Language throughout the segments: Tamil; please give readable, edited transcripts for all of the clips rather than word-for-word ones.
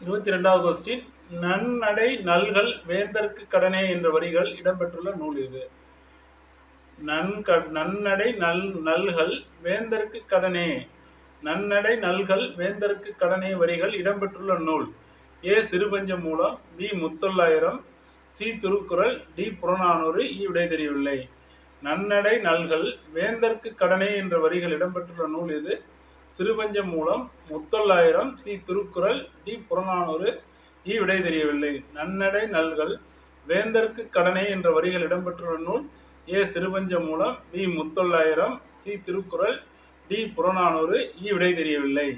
22வது கொஸ்டின். நன்னடை நல்கள் வேந்தர்க்கு கடனே என்ற வரிகள் இடம்பெற்றுள்ள நூல் எது? நன்னடை நல்கள் வேந்தர்க்கு கடனே. நன்னடை நல்கள் வேந்தர்க்கு கடனே வரிகள் இடம்பெற்றுள்ள நூல். A. Sirupanchamoolam, B. Muthollayiram, C. Thirukkural, D. Purananuru, விடை தெரியவில்லை. நன்னடை நல்கள் வேந்தர்க்கு கடனே என்ற வரிகள் இடம்பெற்றுள்ள நூல் எது? சிறுபஞ்சமூலம், முத்தொள்ளாயிரம், சி. திருக்குறள், டி. புறநானூறு, விடை தெரியவில்லை. நன்னடை நல்கள் வேந்தர்க்கு கடனே என்ற வரிகள் இடம்பெற்றுள்ள நூல். A. Sirupanchamoolam, B. Muthollayiram, C. Thirukkural, D. Purananuru, விடை தெரியவில்லை.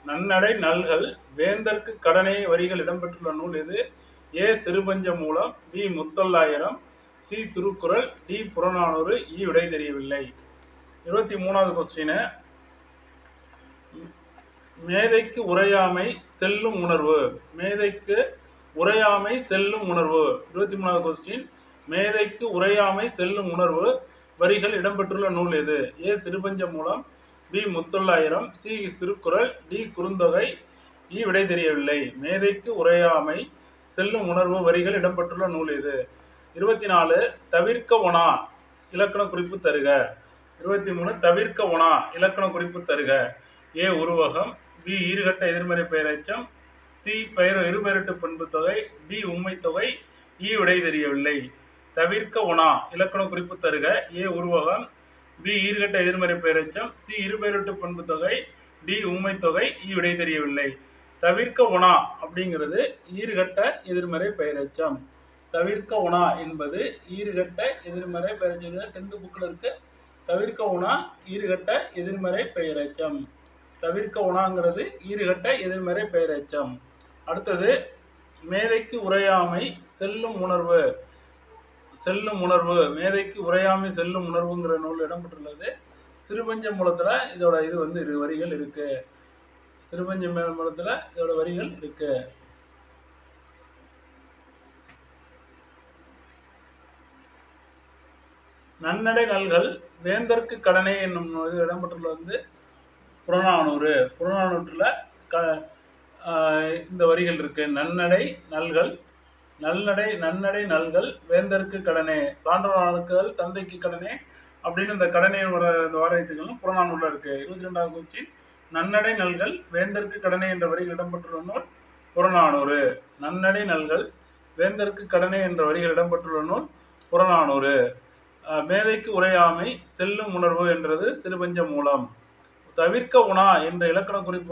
நன்னடை நல்கள் வேந்தர்க்கு கடனே வரிகள் இடம்பெற்றுள்ள நூல் எது? A. Sirupanchamoolam, B. Muthollayiram, C. Thirukkural, D. Purananuru, விடை தெரியவில்லை. 23வது கொஸ்டின். மேதைக்கு உரையாமை செல்லும் உணர்வு. மேதைக்கு உரையாமை செல்லும் உணர்வு. 23வது கொஸ்டின். மேதைக்கு உரையாமை செல்லும் உணர்வு வரிகள் இடம்பெற்றுள்ள நூல் எது? A. Sirupanchamoolam, B. Muthollayiram, C. Thirukkural, D. Kurunthogai, விடை தெரியவில்லை. மேதைக்கு உரையாமை செல்லும் உணர்வு வரிகள் இடம்பெற்றுள்ள நூல் எது? 24. தவிர்க்க ஒணா இலக்கண குறிப்பு தருக. 23. தவிர்க்க ஒணா இலக்கண குறிப்பு தருக. ஏ. உருவகம், பி. ஈறுகட்ட எதிர்மறை பெயரெச்சம், சி. இருபெயரட்டு பண்பு தொகை, டி. உண்மை தொகை, விடை தெரியவில்லை. தவிர்க்க ஒணா இலக்கண குறிப்பு தருக. ஏ. உருவகம், பி. ஈறுகட்ட எதிர்மறை பெயரெச்சம், சி. இருபெயரட்டு பண்பு தொகை, டி. உண்மை தொகை, விடை தெரியவில்லை. தவிர்க்க ஒணா அப்படிங்கிறது ஈறுகட்ட எதிர்மறை பெயரெச்சம். தவிர்க்க ஒணா என்பது ஈறுகட்ட எதிர்மறை பெயரெச்சம். 10th புக்கில் இருக்கு. தவிர்க்க ஒணா ஈறுகட்ட எதிர்மறை பெயரெச்சம். தவிர்க்க ஒணாங்கிறது ஈறுகட்ட எதிர்மறை பெயரெச்சம். அடுத்தது, மேதைக்கு உரையாமை செல்லும் உணர்வு. செல்லும் உணர்வு. மேதைக்கு உரையாமை செல்லும் உணர்வுங்கிற நூல் இடம்பெற்றுள்ளது. சிறுபஞ்சமூலத்துல இதோட இரு வரிகள் இருக்கு. சிறுபஞ்சமூலத்துல இதோட வரிகள் இருக்கு. நன்னடை நல்கள் வேந்தர்க்கு கடனே என்னும் இது இடம்பெற்றுள்ள புறநானூறு. புறநானூற்றுல இந்த வரிகள் இருக்கு. நன்னடை நல்கள் நன்னடை நல்கள் வேந்தர்க்கு கடனே. சான்றோர்கள் தந்தைக்கு கடனே அப்படின்னு இந்த கடனே இந்த வாரியத்துகளும் புறநானூறுல இருக்கு. 22வது கொஸ்டின். நன்னடை நல்கள் வேந்தர்க்கு கடனே என்ற வரிகள் இடம்பெற்றுள்ள நூல் புறநானூறு. நன்னடை நல்கள் வேந்தர்க்கு கடனே என்ற வரிகள் இடம்பெற்றுள்ள நூல் புறநானூறு. மேதைக்கு உரையாமை செல்லும் உணர்வு என்றது சிறுபஞ்சமூலம். தவிர்க்க உணா என்ற இலக்கண குறிப்பு